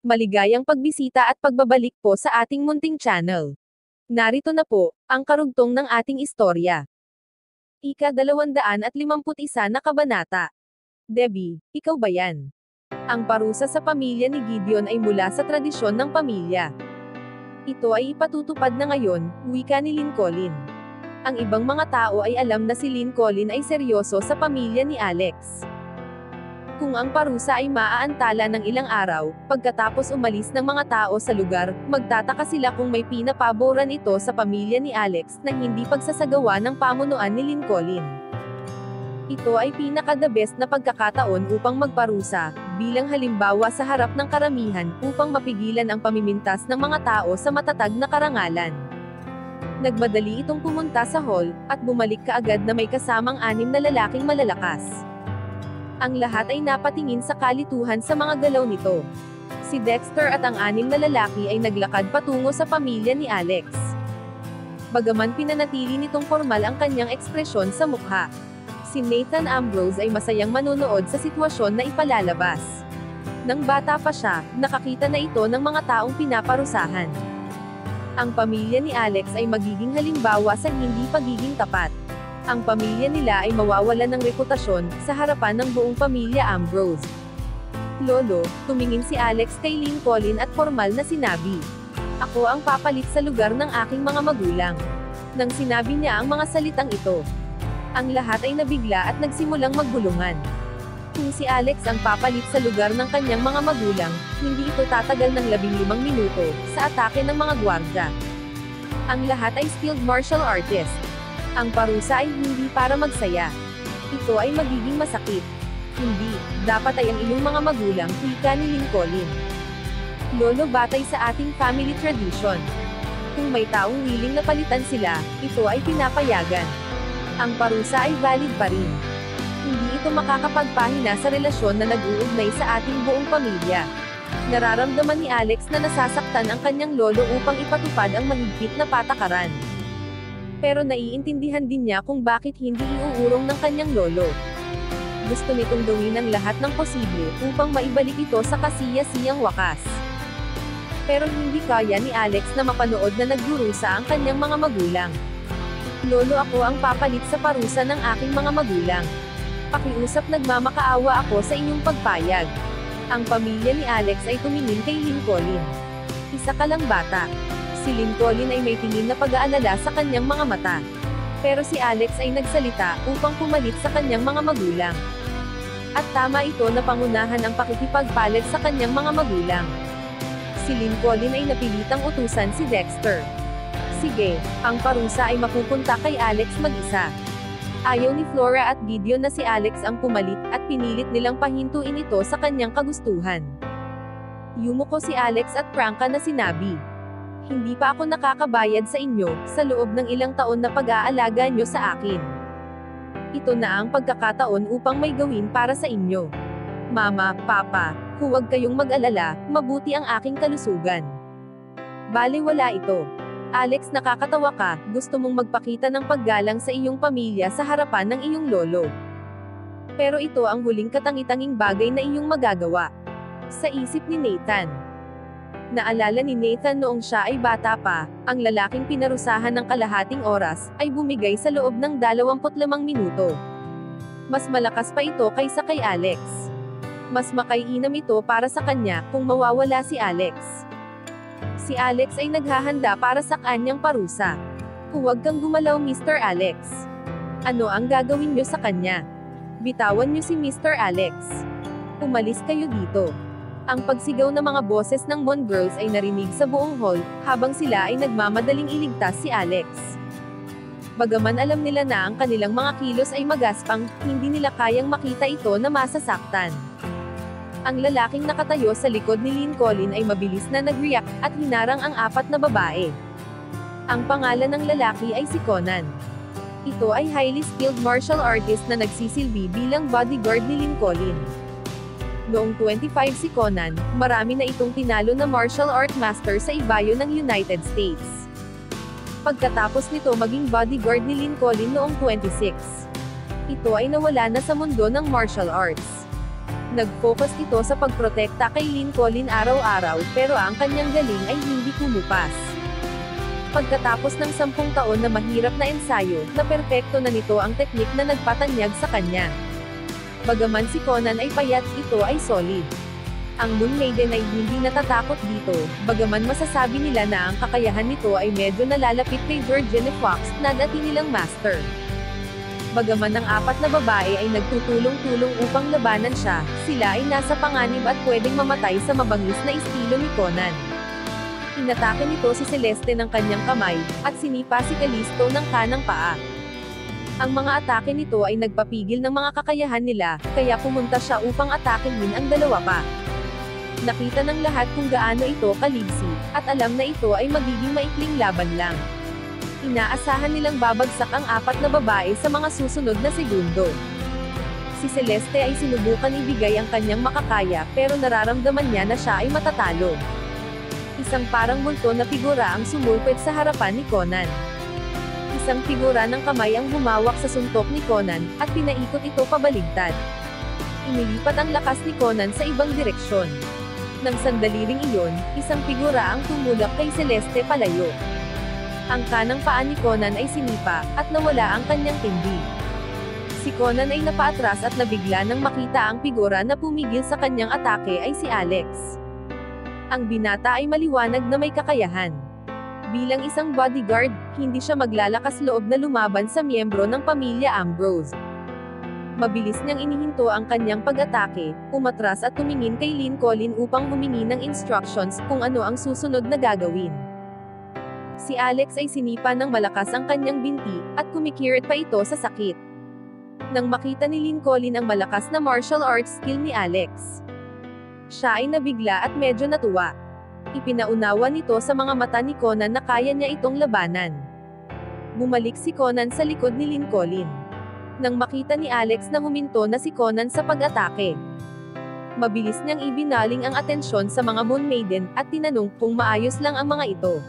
Maligayang pagbisita at pagbabalik po sa ating munting channel. Narito na po, ang karugtong ng ating istorya. Ika-251 na kabanata. Debbie, ikaw ba yan? Ang parusa sa pamilya ni Gideon ay mula sa tradisyon ng pamilya. Ito ay ipatutupad na ngayon, wika ni Lincoln. Ang ibang mga tao ay alam na si Lincoln ay seryoso sa pamilya ni Alex. Kung ang parusa ay maaantala ng ilang araw, pagkatapos umalis ng mga tao sa lugar, magtataka sila kung may pinapaboran ito sa pamilya ni Alex na hindi pagsasagawa ng pamunuan ni Lincoln. Ito ay pinaka-the best na pagkakataon upang magparusa, bilang halimbawa sa harap ng karamihan, upang mapigilan ang pamimintas ng mga tao sa matatag na karangalan. Nagmadali itong pumunta sa hall, at bumalik kaagad na may kasamang 6 na lalaking malalakas. Ang lahat ay napatingin sa kalituhan sa mga galaw nito. Si Dexter at ang 6 na lalaki ay naglakad patungo sa pamilya ni Alex. Bagaman pinanatili nitong formal ang kanyang ekspresyon sa mukha, si Nathan Ambrose ay masayang manonood sa sitwasyon na ipalalabas. Nang bata pa siya, nakakita na ito ng mga taong pinaparusahan. Ang pamilya ni Alex ay magiging halimbawa sa hindi pagiging tapat. Ang pamilya nila ay mawawalan ng reputasyon sa harapan ng buong pamilya Ambrose. Lolo, tumingin si Alex kay Lincoln at formal na sinabi, "Ako ang papalit sa lugar ng aking mga magulang." Nang sinabi niya ang mga salitang ito, ang lahat ay nabigla at nagsimulang magbulungan. Kung si Alex ang papalit sa lugar ng kanyang mga magulang, hindi ito tatagal ng 15 minuto sa atake ng mga gwardya. Ang lahat ay skilled martial artist. Ang parusa ay hindi para magsaya. Ito ay magiging masakit. Hindi, dapat ay ang iyong mga magulang, wika ni Lincoln. Lolo, batay sa ating family tradition. Kung may taong willing na palitan sila, ito ay pinapayagan. Ang parusa ay valid pa rin. Hindi ito makakapagpahina sa relasyon na nag-uugnay sa ating buong pamilya. Nararamdaman ni Alex na nasasaktan ang kanyang lolo upang ipatupad ang mahigpit na patakaran. Pero naiintindihan din niya kung bakit hindi iuurong ng kanyang lolo. Gusto nitong gawin ang lahat ng posible upang maibalik ito sa kasiyasiyang wakas. Pero hindi kaya ni Alex na mapanood na nagdurusa ang kanyang mga magulang. "Lolo, ako ang papalit sa parusa ng aking mga magulang. Pakiusap, nagmamakaawa ako sa inyong pagpayag." Ang pamilya ni Alex ay tumingin kay Lincoln. Isa ka lang bata. Si Lincoln ay may tingin na pag-aalala sa kanyang mga mata. Pero si Alex ay nagsalita upang pumalit sa kanyang mga magulang. At tama ito na pangunahan ang pakikipagpalit sa kanyang mga magulang. Si Lincoln ay napilitang utusan si Dexter. "Sige, ang parusa ay mapupunta kay Alex mag-isa." Ayaw ni Flora at Gideon na si Alex ang pumalit at pinilit nilang pahintuin ito sa kanyang kagustuhan. Yumuko si Alex at prangka na sinabi, "Hindi pa ako nakakabayad sa inyo, sa loob ng ilang taon na pag-aalaga nyo sa akin. Ito na ang pagkakataon upang may gawin para sa inyo. Mama, Papa, huwag kayong mag-alala, mabuti ang aking kalusugan." Balewala ito. "Alex, nakakatawa ka, gusto mong magpakita ng paggalang sa iyong pamilya sa harapan ng iyong lolo. Pero ito ang huling katangi-tanging bagay na iyong magagawa." Sa isip ni Nathan. Naalala ni Nathan noong siya ay bata pa, ang lalaking pinarusahan ng kalahating oras, ay bumigay sa loob ng 25 minuto. Mas malakas pa ito kaysa kay Alex. Mas makaiinam ito para sa kanya, kung mawawala si Alex. Si Alex ay naghahanda para sa kanyang parusa. "Huwag kang gumalaw, Mr. Alex. Ano ang gagawin niyo sa kanya? Bitawan niyo si Mr. Alex. Umalis kayo dito." Ang pagsigaw ng mga boses ng Mon Girls ay narinig sa buong hall, habang sila ay nagmamadaling iligtas si Alex. Bagaman alam nila na ang kanilang mga kilos ay magaspang, hindi nila kayang makita ito na masasaktan. Ang lalaking nakatayo sa likod ni Lincoln ay mabilis na nag-react, at hinarang ang 4 na babae. Ang pangalan ng lalaki ay si Conan. Ito ay highly skilled martial artist na nagsisilbi bilang bodyguard ni Lincoln. Noong 25 si Conan, marami na itong tinalo na martial art master sa ibayo ng United States. Pagkatapos nito maging bodyguard ni Lincoln noong 26. Ito ay nawala na sa mundo ng martial arts. Nag-focus ito sa pagprotekta kay Lincoln araw-araw, pero ang kanyang galing ay hindi kumupas. Pagkatapos ng 10 taon na mahirap na ensayo, naperpekto na nito ang teknik na nagpatanyag sa kanya. Bagaman si Conan ay payat, ito ay solid. Ang Moon Maiden ay hindi natatakot dito, bagaman masasabi nila na ang kakayahan nito ay medyo nalalapit kay Virginia Fox, na dati nilang master. Bagaman ang 4 na babae ay nagtutulong-tulong upang labanan siya, sila ay nasa panganib at pwedeng mamatay sa mabangis na estilo ni Conan. Inatake nito si Celeste ng kanyang kamay, at sinipa si Callisto ng kanang paa. Ang mga atake nito ay nagpapigil ng mga kakayahan nila, kaya pumunta siya upang atakehin ang dalawa pa. Nakita ng lahat kung gaano ito kaliksi, at alam na ito ay magiging maikling laban lang. Inaasahan nilang babagsak ang 4 na babae sa mga susunod na segundo. Si Celeste ay sinubukan ibigay ang kanyang makakaya, pero nararamdaman niya na siya ay matatalo. Isang parang multo na figura ang sumulpit sa harapan ni Conan. Isang figura ng kamay ang humawak sa suntok ni Conan, at pinaikot ito pabaligtad. Inilipat ang lakas ni Conan sa ibang direksyon. Nang sandali ring iyon, isang figura ang tumulak kay Celeste palayo. Ang kanang paa ni Conan ay sinipa, at nawala ang kanyang tindi. Si Conan ay napaatras at nabigla nang makita ang figura na pumigil sa kanyang atake ay si Alex. Ang binata ay maliwanag na may kakayahan. Bilang isang bodyguard, hindi siya maglalakas loob na lumaban sa miyembro ng pamilya Ambrose. Mabilis niyang inihinto ang kanyang pag-atake, umatras at tumingin kay Lincoln upang humingi ng instructions kung ano ang susunod na gagawin. Si Alex ay sinipa ng malakas ang kanyang binti, at kumikirit pa ito sa sakit. Nang makita ni Lincoln ang malakas na martial arts skill ni Alex, siya ay nabigla at medyo natuwa. Ipinaunawa nito sa mga mata ni Conan na kaya niya itong labanan. Bumalik si Conan sa likod ni Lincoln. Nang makita ni Alex na huminto na si Conan sa pag-atake, mabilis niyang ibinaling ang atensyon sa mga Moon Maiden, at tinanong kung maayos lang ang mga ito.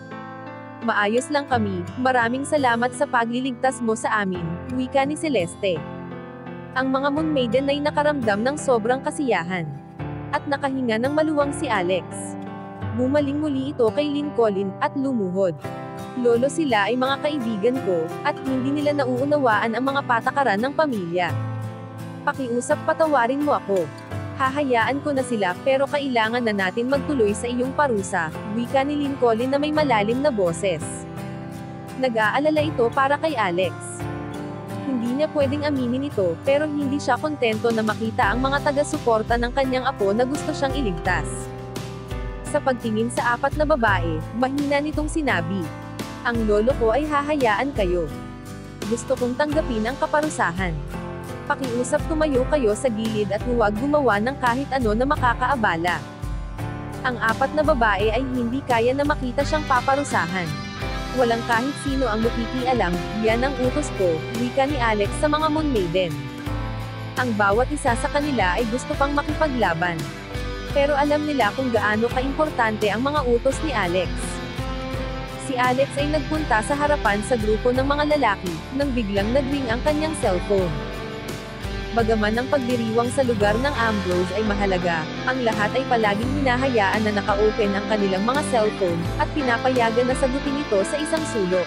"Maayos lang kami, maraming salamat sa pagliligtas mo sa amin," wika ni Celeste. Ang mga Moon Maiden ay nakaramdam ng sobrang kasiyahan. At nakahinga ng maluwang si Alex. Bumaling muli ito kay Lincoln, at lumuhod. "Lolo, sila ay mga kaibigan ko, at hindi nila nauunawaan ang mga patakaran ng pamilya. Pakiusap, patawarin mo ako. Hahayaan ko na sila, pero kailangan na natin magtuloy sa iyong parusa," wika ni Lincoln na may malalim na boses. Nag-aalala ito para kay Alex. Hindi niya pwedeng aminin ito, pero hindi siya kontento na makita ang mga taga-suporta ng kanyang apo na gusto siyang iligtas. Sa pagtingin sa 4 na babae, mahina nitong sinabi, "Ang lolo ko ay hahayaan kayo. Gusto kong tanggapin ang kaparusahan. Pakiusap, tumayo kayo sa gilid at huwag gumawa ng kahit ano na makakaabala." Ang 4 na babae ay hindi kaya na makita siyang paparusahan. "Walang kahit sino ang makikialam, yan ang utos ko," wika ni Alex sa mga Moon Maiden. Ang bawat isa sa kanila ay gusto pang makipaglaban. Pero alam nila kung gaano kaimportante ang mga utos ni Alex. Si Alex ay nagpunta sa harapan sa grupo ng mga lalaki, nang biglang nag-ring ang kanyang cellphone. Bagaman ang pagdiriwang sa lugar ng Ambrose ay mahalaga, ang lahat ay palaging hinahayaan na naka-open ang kanilang mga cellphone, at pinapayagan na sagutin ito sa isang sulok.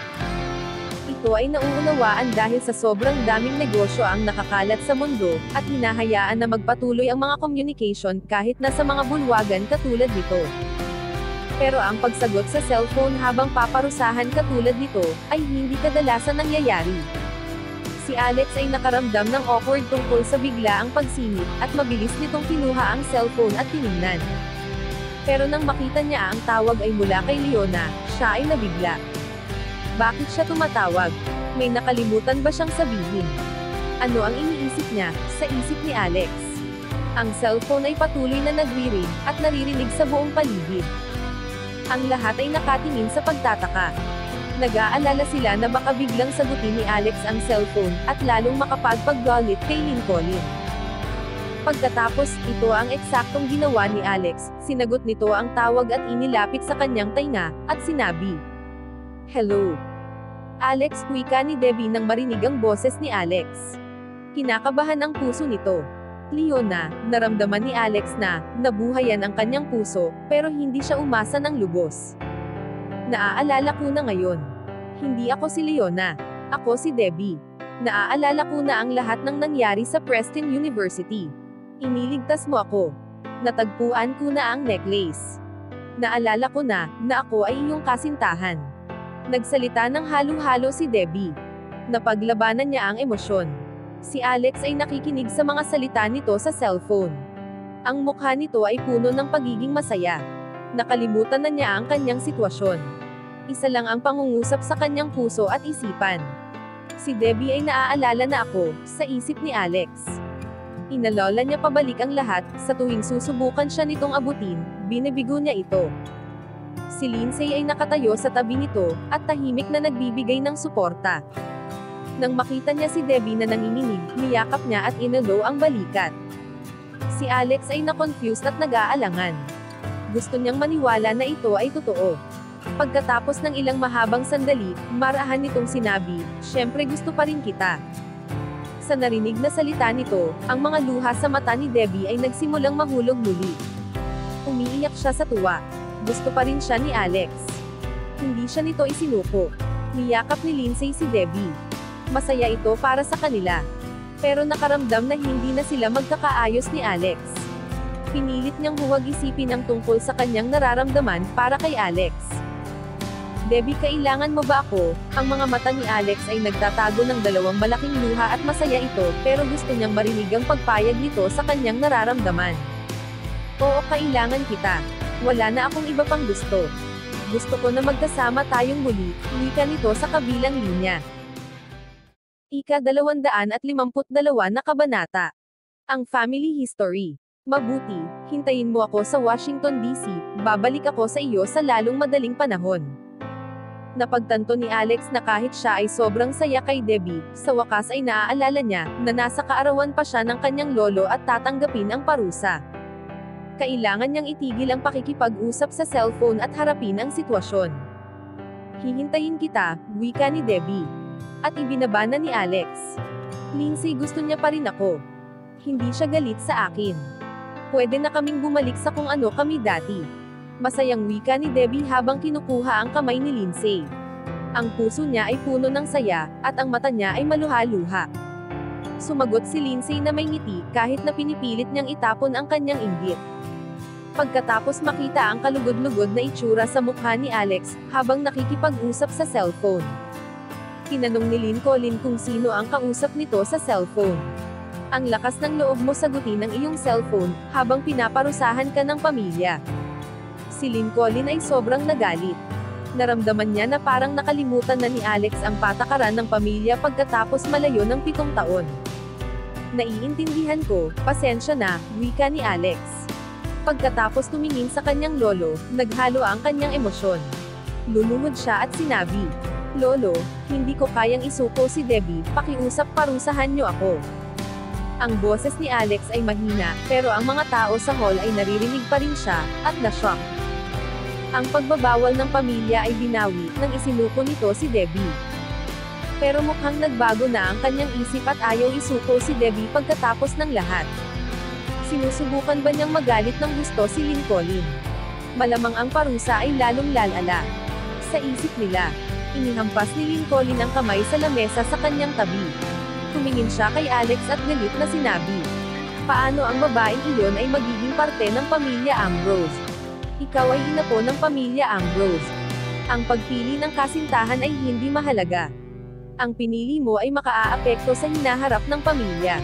Ito ay nauunawaan dahil sa sobrang daming negosyo ang nakakalat sa mundo, at hinahayaan na magpatuloy ang mga communication kahit nasa mga bulwagan katulad nito. Pero ang pagsagot sa cellphone habang paparusahan katulad nito, ay hindi kadalasan nangyayari. Si Alex ay nakaramdam ng awkward tungkol sa biglaang pagsingit, at mabilis nitong kinuha ang cellphone at tiningnan. Pero nang makita niya ang tawag ay mula kay Leona, siya ay nabigla. Bakit siya tumatawag? May nakalimutan ba siyang sabihin? Ano ang iniisip niya, sa isip ni Alex? Ang cellphone ay patuloy na nagri-ring, at naririnig sa buong paligid. Ang lahat ay nakatingin sa pagtataka. Nag-aalala sila na baka biglang sagutin ni Alex ang cellphone, at lalong makapagpaggalit kay Lincoln. Pagkatapos, ito ang eksaktong ginawa ni Alex, sinagot nito ang tawag at inilapit sa kanyang tainga, at sinabi, "Hello." "Alex," wika ni Debbie nang marinig ang boses ni Alex. Kinakabahan ang puso nito. Leona, naramdaman ni Alex na, nabuhayan ang kanyang puso, pero hindi siya umasa ng lubos. Naaalala ko na ngayon. Hindi ako si Leona. Ako si Debbie. Naaalala ko na ang lahat ng nangyari sa Preston University. Iniligtas mo ako. Natagpuan ko na ang necklace. Naalala ko na ako ay iyong kasintahan. Nagsalita ng halo-halo si Debbie. Napaglabanan niya ang emosyon. Si Alex ay nakikinig sa mga salita nito sa cellphone. Ang mukha nito ay puno ng pagiging masaya. Nakalimutan na niya ang kanyang sitwasyon. Isa lang ang pangungusap sa kanyang puso at isipan. Si Debbie ay naaalala na ako, sa isip ni Alex. Inalola niya pabalik ang lahat, sa tuwing susubukan siya nitong abutin, binibigo niya ito. Si Lindsay ay nakatayo sa tabi nito, at tahimik na nagbibigay ng suporta. Nang makita niya si Debbie na nanginginig, niyakap niya at inalo ang balikat. Si Alex ay na-confused at nag-aalangan. Gusto niyang maniwala na ito ay totoo. Pagkatapos ng ilang mahabang sandali, marahan nitong sinabi, "Syempre gusto pa rin kita." Sa narinig na salita nito, ang mga luha sa mata ni Debbie ay nagsimulang mahulog muli. Umiiyak siya sa tuwa. Gusto pa rin siya ni Alex. Hindi siya nito isinuko. Niyakap ni Lindsay si Debbie. Masaya ito para sa kanila. Pero nakaramdam na hindi na sila magkakaayos ni Alex. Pinilit niyang huwag isipin ang tungkol sa kanyang nararamdaman para kay Alex. "Debbie, kailangan mo ba ako?" Ang mga mata ni Alex ay nagtatago ng dalawang malaking luha at masaya ito, pero gusto niyang marinig ang pagpayag nito sa kanyang nararamdaman. "Oo, kailangan kita. Wala na akong iba pang gusto. Gusto ko na magkasama tayong muli," wika nito sa kabilang linya. Ika-252 na kabanata. Ang Family History. Mabuti, hintayin mo ako sa Washington DC, babalik ako sa iyo sa lalong madaling panahon. Napagtanto ni Alex na kahit siya ay sobrang saya kay Debbie, sa wakas ay naaalala niya, na nasa kaarawan pa siya ng kanyang lolo at tatanggapin ang parusa. Kailangan niyang itigil ang pakikipag-usap sa cellphone at harapin ang sitwasyon. "Hihintayin kita," wika ni Debbie. At ibinaba na ni Alex. "Lindsay, gusto niya pa rin ako. Hindi siya galit sa akin. Pwede na kaming bumalik sa kung ano kami dati." Masayang wika ni Debbie habang kinukuha ang kamay ni Lindsay. Ang puso niya ay puno ng saya, at ang mata niya ay maluha-luha. Sumagot si Lindsay na may ngiti, kahit na pinipilit niyang itapon ang kanyang inggit. Pagkatapos makita ang kalugod-lugod na itsura sa mukha ni Alex, habang nakikipag-usap sa cellphone. Tinanong ni Lincoln kung sino ang kausap nito sa cellphone. "Ang lakas ng loob mo sagutin ang iyong cellphone, habang pinaparusahan ka ng pamilya." Si Lincoln ay sobrang nagalit. Naramdaman niya na parang nakalimutan na ni Alex ang patakaran ng pamilya pagkatapos malayo ng 7 taon. "Naiintindihan ko, pasensya na," wika ni Alex. Pagkatapos tumingin sa kanyang lolo, naghalo ang kanyang emosyon. Lumungod siya at sinabi, "Lolo, hindi ko kayang isuko si Debbie, pakiusap parusahan niyo ako." Ang boses ni Alex ay mahina, pero ang mga tao sa hall ay naririnig pa rin siya, at na-shock. Ang pagbabawal ng pamilya ay binawi, nang isinuko nito si Debbie. Pero mukhang nagbago na ang kanyang isip at ayaw isuko si Debbie pagkatapos ng lahat. Sinusubukan ba niyang magalit ng gusto si Lincoln? Malamang ang parusa ay lalong lalala. Sa isip nila, inihampas ni Lincoln ang kamay sa lamesa sa kanyang tabi. Tumingin siya kay Alex at galit na sinabi, "Paano ang babaeng iyon ay magiging parte ng pamilya Ambrose? Ikaw ay ina po ng pamilya Ambrose. Ang pagpili ng kasintahan ay hindi mahalaga. Ang pinili mo ay makaaapekto sa hinaharap ng pamilya."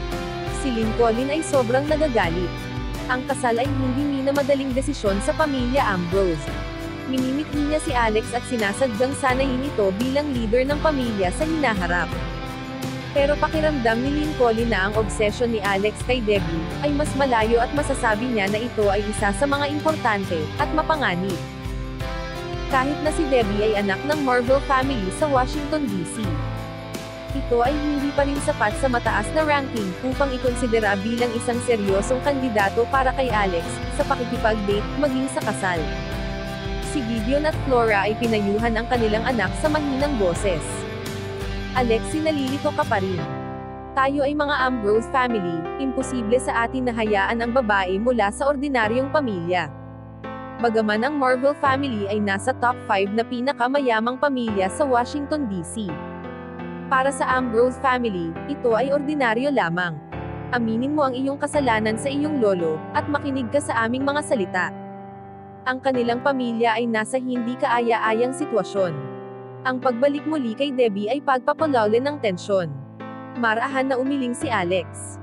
Si Lincoln ay sobrang nagagalit. Ang kasal ay hindi minamadaling desisyon sa pamilya Ambrose. Minimiti niya si Alex at sinasadyang sanayin ito bilang leader ng pamilya sa hinaharap. Pero pakiramdam ni Lincoln na ang obsesyon ni Alex kay Debbie ay mas malayo at masasabi niya na ito ay isa sa mga importante at mapanganib. Kahit na si Debbie ay anak ng Marvel family sa Washington DC, ito ay hindi pa rin sapat sa mataas na ranking upang ikonsidera bilang isang seryosong kandidato para kay Alex sa pakikipag-date maging sa kasal. Si Gideon at Flora ay pinayuhan ang kanilang anak sa mahinang boses. "Alex, nalilito ka pa rin. Tayo ay mga Ambrose family, imposible sa atin na hayaan ang babae mula sa ordinaryong pamilya. Bagaman ang Marvel family ay nasa top 5 na pinakamayamang pamilya sa Washington, D.C. Para sa Ambrose family, ito ay ordinaryo lamang. Aminin mo ang iyong kasalanan sa iyong lolo, at makinig ka sa aming mga salita. Ang kanilang pamilya ay nasa hindi kaaya-ayang sitwasyon. Ang pagbalik muli kay Debbie ay pagpapalawin ng tensyon. Marahan na umiling si Alex.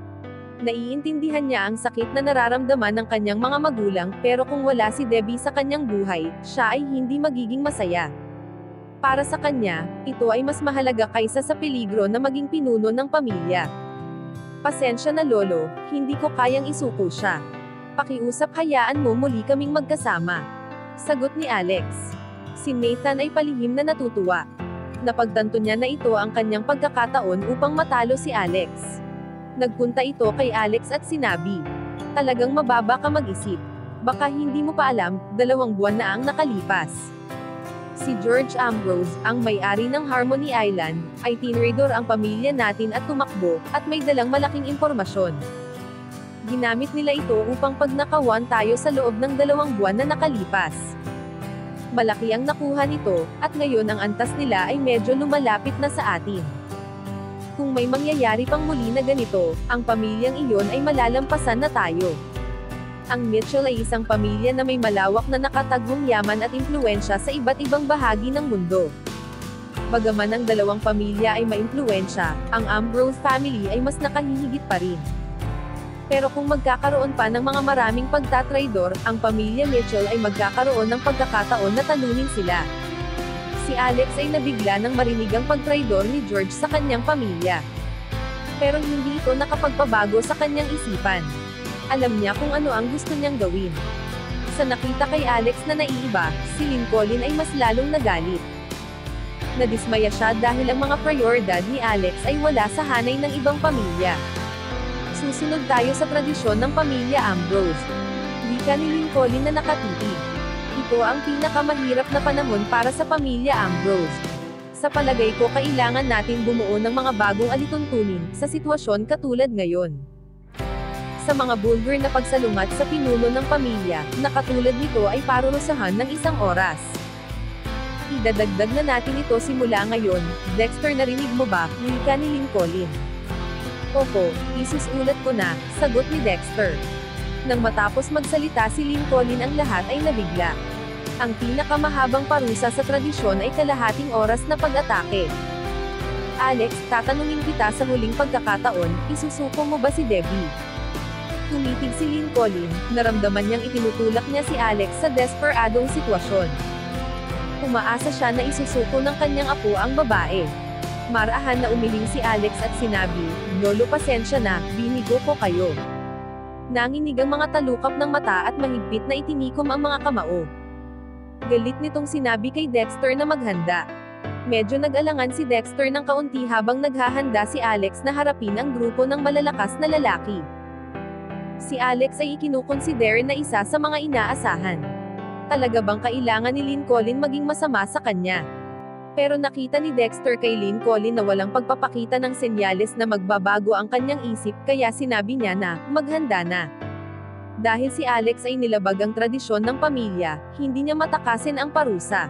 Naiintindihan niya ang sakit na nararamdaman ng kanyang mga magulang, pero kung wala si Debbie sa kanyang buhay, siya ay hindi magiging masaya. Para sa kanya, ito ay mas mahalaga kaysa sa peligro na maging pinuno ng pamilya. Pasensya na lolo, hindi ko kayang isuko siya. Pakiusap, hayaan mo muli kaming magkasama. Sagot ni Alex. Si Nathan ay palihim na natutuwa. Napagtanto niya na ito ang kanyang pagkakataon upang matalo si Alex. Nagpunta ito kay Alex at sinabi, "Talagang mababa ka mag-isip. Baka hindi mo pa alam, 2 buwan na ang nakalipas." Si George Ambrose, ang may-ari ng Harmony Island, ay tinraidor ang pamilya natin at tumakbo, at may dalang malaking impormasyon. Ginamit nila ito upang pagnakawan tayo sa loob ng 2 buwan na nakalipas. Malaki ang nakuha nito, at ngayon ang antas nila ay medyo lumalapit na sa atin. Kung may mangyayari pang muli na ganito, ang pamilyang iyon ay malalampasan na tayo. Ang Mitchell ay isang pamilya na may malawak na nakatagong yaman at impluwensya sa iba't ibang bahagi ng mundo. Bagaman ang 2 pamilya ay maimpluwensya, ang Ambrose family ay mas nakahihigit pa rin. Pero kung magkakaroon pa ng mga maraming pagtatraidor, ang pamilya Mitchell ay magkakaroon ng pagkakataon na talunin sila. Si Alex ay nabigla nang marinig ang pagtraidor ni George sa kanyang pamilya. Pero hindi ito nakapagpabago sa kanyang isipan. Alam niya kung ano ang gusto niyang gawin. Sa nakita kay Alex na naiiba, si Lincoln ay mas lalong nagalit. Nadismaya siya dahil ang mga prioridad ni Alex ay wala sa hanay ng ibang pamilya. Susunod tayo sa tradisyon ng pamilya Ambrose. Wika ni Lincoln na nakatitig. Ito ang pinakamahirap na panahon para sa pamilya Ambrose. Sa palagay ko, kailangan natin bumuo ng mga bagong alituntunin sa sitwasyon katulad ngayon. Sa mga bulgar na pagsalungat sa pinuno ng pamilya, na katulad nito ay parurusahan ng 1 oras. Idadagdag na natin ito simula ngayon. Dexter, narinig mo ba? Wika ni Lincoln. Opo, isusulat ko na, sagot ni Dexter. Nang matapos magsalita si Lincoln, ang lahat ay nabigla. Ang pinakamahabang parusa sa tradisyon ay kalahating oras na pag-atake. Alex, tatanungin kita sa huling pagkakataon, isusuko mo ba si Debbie? Tumitig si Lincoln, naramdaman niyang itinutulak niya si Alex sa desperadong sitwasyon. Umaasa siya na isusuko ng kanyang apo ang babae. Marahan na umiling si Alex at sinabi, "Lolo, pasensya na, binigo ko kayo." Nanginig ang mga talukap ng mata at mahigpit na itinikom ang mga kamao. Galit nitong sinabi kay Dexter na maghanda. Medyo nag-alangan si Dexter ng kaunti habang naghahanda si Alex na harapin ang grupo ng malalakas na lalaki. Si Alex ay ikinukonsider na isa sa mga inaasahan. Talaga bang kailangan ni Lincoln maging masama sa kanya? Pero nakita ni Dexter kay Lincoln na walang pagpapakita ng senyales na magbabago ang kanyang isip, kaya sinabi niya na, maghanda na. Dahil si Alex ay nilabag ang tradisyon ng pamilya, hindi niya matakasin ang parusa.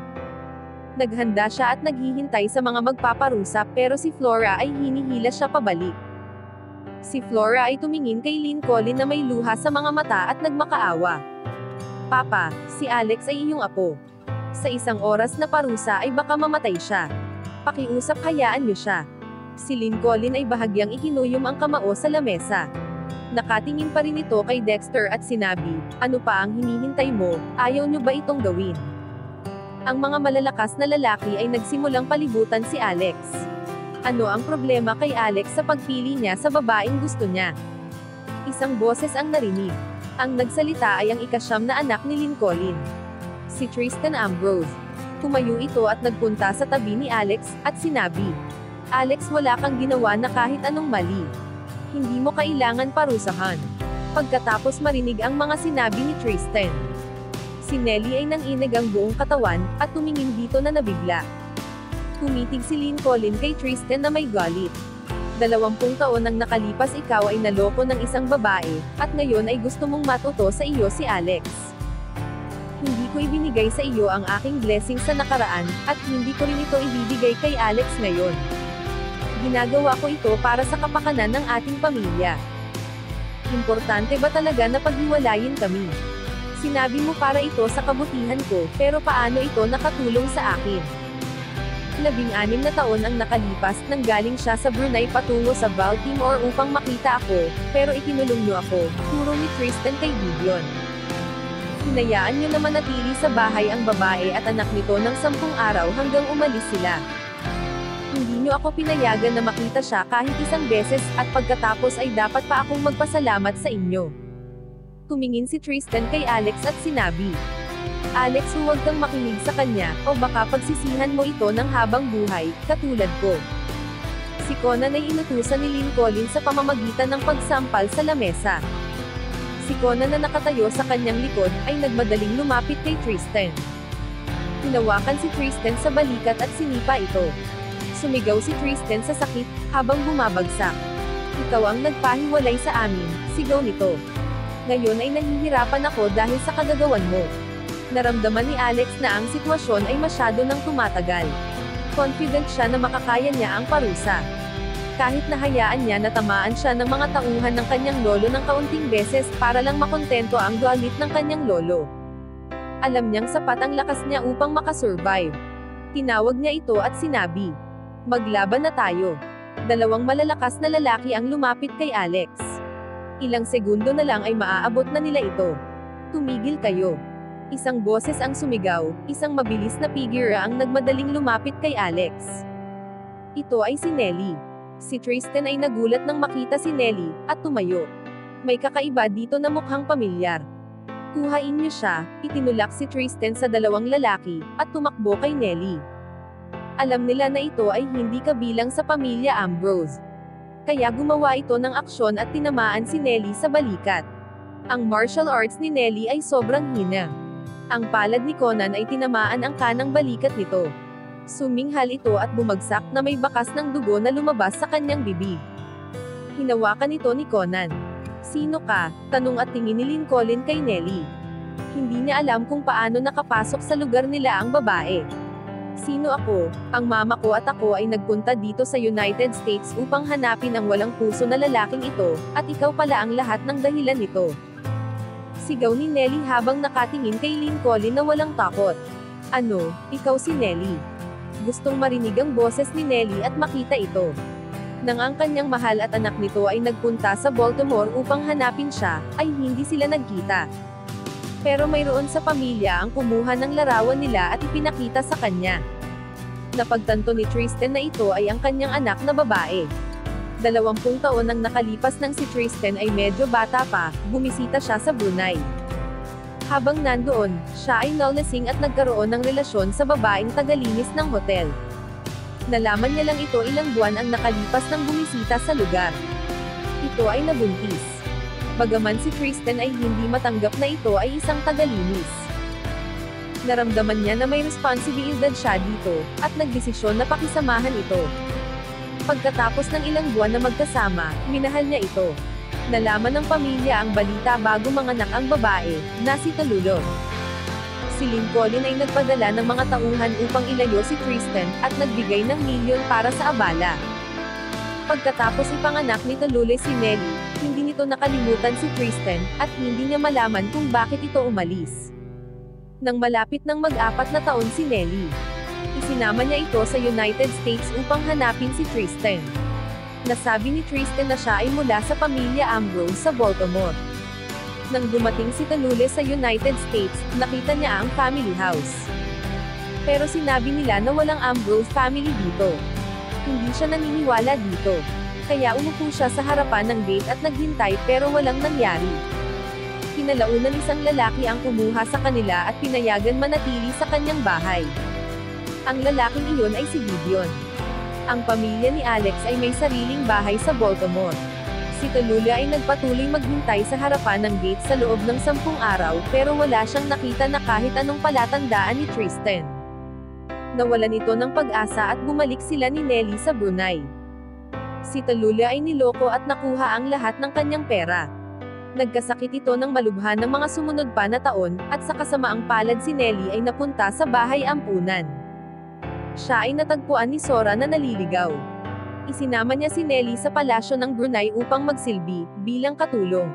Naghanda siya at naghihintay sa mga magpaparusa, pero si Flora ay hinihila siya pabalik. Si Flora ay tumingin kay Lincoln na may luha sa mga mata at nagmakaawa. "Papa, si Alex ay iyong apo. Sa 1 oras na parusa ay baka mamatay siya. Pakiusap, hayaan niyo siya." Si Lincoln ay bahagyang ikinuyom ang kamao sa lamesa. Nakatingin pa rin ito kay Dexter at sinabi, "Ano pa ang hinihintay mo? Ayaw niyo ba itong gawin?" Ang mga malalakas na lalaki ay nagsimulang palibutan si Alex. Ano ang problema kay Alex sa pagpili niya sa babaeng gusto niya? Isang boses ang narinig. Ang nagsalita ay ang 9 na anak ni Lincoln, si Tristan Ambrose. Tumayo ito at nagpunta sa tabi ni Alex, at sinabi, "Alex, wala kang ginawa na kahit anong mali. Hindi mo kailangan parusahan." Pagkatapos marinig ang mga sinabi ni Tristan, si Nellie ay nanginig ang buong katawan, at tumingin dito na nabigla. Tumitig si Lincoln kay Tristan na may galit. 20 taon ang nakalipas, ikaw ay naloko ng isang babae, at ngayon ay gusto mong matuto sa iyo si Alex. Hindi ko ibinigay sa iyo ang aking blessing sa nakaraan, at hindi ko rin ito ibibigay kay Alex ngayon. Ginagawa ko ito para sa kapakanan ng ating pamilya. Importante ba talaga na paghiwalayin kami? Sinabi mo para ito sa kabutihan ko, pero paano ito nakatulong sa akin? 16 na taon ang nakalipas nang galing siya sa Brunei patungo sa Baltimore upang makita ako, pero ikinulong niyo ako, turo ni Tristan kay Gideon. Hinayaan niyo na manatili sa bahay ang babae at anak nito ng 10 araw hanggang umalis sila. Hindi niyo ako pinayagan na makita siya kahit isang beses, at pagkatapos ay dapat pa akong magpasalamat sa inyo. Tumingin si Tristan kay Alex at sinabi, Alex, huwag kang makinig sa kanya, o baka pagsisihan mo ito ng habang buhay, katulad ko. Si Conan ay inutusan ni Lincoln sa pamamagitan ng pagsampal sa lamesa. Si Conan na nakatayo sa kanyang likod, ay nagmadaling lumapit kay Tristan. Hinawakan si Tristan sa balikat at sinipa ito. Sumigaw si Tristan sa sakit, habang bumabagsak. Ikaw ang nagpahiwalay sa amin, sigaw nito. Ngayon ay nahihirapan ako dahil sa kagagawan mo. Naramdaman ni Alex na ang sitwasyon ay masyado nang tumatagal. Confident siya na makakaya niya ang parusa. Kahit nahayaan niya na tamaan siya ng mga tauhan ng kanyang lolo ng kaunting beses para lang makontento ang galit ng kanyang lolo. Alam niyang sapat ang lakas niya upang makasurvive. Tinawag niya ito at sinabi, maglaban na tayo. 2 malalakas na lalaki ang lumapit kay Alex. Ilang segundo na lang ay maaabot na nila ito. Tumigil kayo. Isang boses ang sumigaw, isang mabilis na figure ang nagmadaling lumapit kay Alex. Ito ay si Nelly. Si Tristan ay nagulat nang makita si Nelly, at tumayo. May kakaiba dito na mukhang pamilyar. Kuhain niyo siya, itinulak si Tristan sa 2 lalaki, at tumakbo kay Nelly. Alam nila na ito ay hindi kabilang sa pamilya Ambrose. Kaya gumawa ito ng aksyon at tinamaan si Nelly sa balikat. Ang martial arts ni Nelly ay sobrang hina. Ang palad ni Conan ay tinamaan ang kanang balikat nito. Suminghal ito at bumagsak na may bakas ng dugo na lumabas sa kanyang bibig. Hinawakan ito ni Conan. Sino ka? Tanong at tingin ni Lincoln kay Nelly. Hindi niya alam kung paano nakapasok sa lugar nila ang babae. Sino ako? Ang mama ko at ako ay nagpunta dito sa United States upang hanapin ang walang puso na lalaking ito, at ikaw pala ang lahat ng dahilan nito. Sigaw ni Nelly habang nakatingin kay Lincoln na walang takot. Ano, ikaw si Nelly? Gustong marinig ang boses ni Nelly at makita ito. Nang ang kanyang mahal at anak nito ay nagpunta sa Baltimore upang hanapin siya, ay hindi sila nagkita. Pero mayroon sa pamilya ang kumuha ng larawan nila at ipinakita sa kanya. Napagtanto ni Tristan na ito ay ang kanyang anak na babae. 20 taon ang nakalipas nang si Tristan ay medyo bata pa, bumisita siya sa Brunei. Habang nandoon, siya ay nalasing at nagkaroon ng relasyon sa babaeng tagalinis ng hotel. Nalaman niya lang ito ilang buwan ang nakalipas nang bumisita sa lugar. Ito ay nabuntis. Bagaman si Tristan ay hindi matanggap na ito ay isang tagalinis. Naramdaman niya na may responsibilidad siya dito, at nagdesisyon na pakisamahan ito. Pagkatapos ng ilang buwan na magkasama, minahal niya ito. Nalaman ng pamilya ang balita bago manganak ang babae, na si Tallulah. Si Lincoln ay nagpadala ng mga tauhan upang ilayo si Tristan, at nagbigay ng milyon para sa abala. Pagkatapos ipanganak ni Tallulah si Nelly, hindi nito nakalimutan si Tristan, at hindi niya malaman kung bakit ito umalis. Nang malapit ng mag-4 na taon si Nelly, isinama niya ito sa United States upang hanapin si Tristan. Nasabi ni Tristan na siya ay mula sa pamilya Ambrose sa Baltimore. Nang dumating si Tallulah sa United States, nakita niya ang family house. Pero sinabi nila na walang Ambrose family dito. Hindi siya naniniwala dito. Kaya umupo siya sa harapan ng gate at naghintay pero walang nangyari. Kinalaunan isang lalaki ang kumuha sa kanila at pinayagan manatili sa kanyang bahay. Ang lalaking iyon ay si Gideon. Ang pamilya ni Alex ay may sariling bahay sa Baltimore. Si Tallulah ay nagpatuloy maghintay sa harapan ng gate sa loob ng 10 araw pero wala siyang nakita na kahit anong palatandaan ni Tristan. Nawalan ito ng pag-asa at bumalik sila ni Nelly sa Brunei. Si Tallulah ay niloko at nakuha ang lahat ng kanyang pera. Nagkasakit ito ng malubha ng mga sumunod pa na taon, at sa kasamaang palad si Nelly ay napunta sa bahay ampunan. Siya ay natagpuan ni Sora na naliligaw. Isinama niya si Nelly sa palasyo ng Brunei upang magsilbi bilang katulong.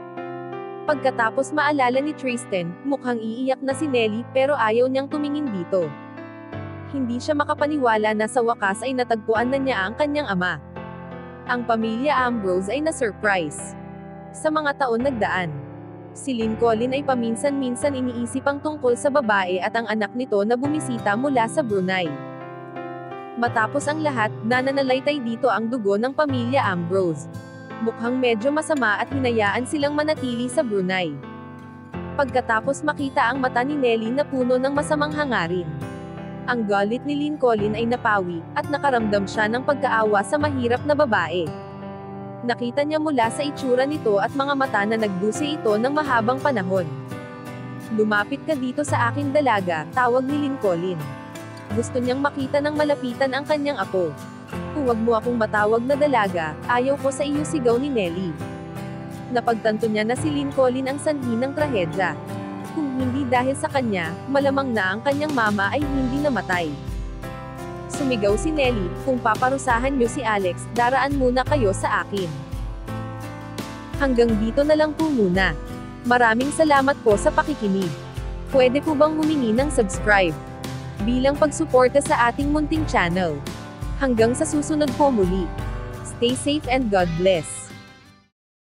Pagkatapos maalala ni Tristan, mukhang iiyak na si Nelly pero ayaw niyang tumingin dito. Hindi siya makapaniwala na sa wakas ay natagpuan na niya ang kanyang ama. Ang pamilya Ambrose ay na-surprise. Sa mga taon nagdaan, si Lincoln ay paminsan-minsan iniisip ang tungkol sa babae at ang anak nito na bumisita mula sa Brunei. Matapos ang lahat, nananalaytay dito ang dugo ng pamilya Ambrose. Mukhang medyo masama at hinayaan silang manatili sa Brunei. Pagkatapos makita ang mata ni Nelly na puno ng masamang hangarin, ang galit ni Lincoln ay napawi, at nakaramdam siya ng pagkaawa sa mahirap na babae. Nakita niya mula sa itsura nito at mga mata na nagdusi ito ng mahabang panahon. Lumapit ka dito sa aking dalaga, tawag ni Lincoln. Gusto niyang makita ng malapitan ang kanyang apo. Huwag mo akong matawag na dalaga, ayaw ko sa iyo, sigaw ni Nelly. Napagtanto niya na si Lincoln ang sanhi ng trahedya. Kung hindi dahil sa kanya, malamang na ang kanyang mama ay hindi namatay. Sumigaw si Nelly, kung paparusahan niyo si Alex, daraan muna kayo sa akin. Hanggang dito na lang po muna. Maraming salamat po sa pakikinig. Pwede po bang humingi ng subscribe bilang pagsuporta sa ating munting channel. Hanggang sa susunod po muli. Stay safe and God bless.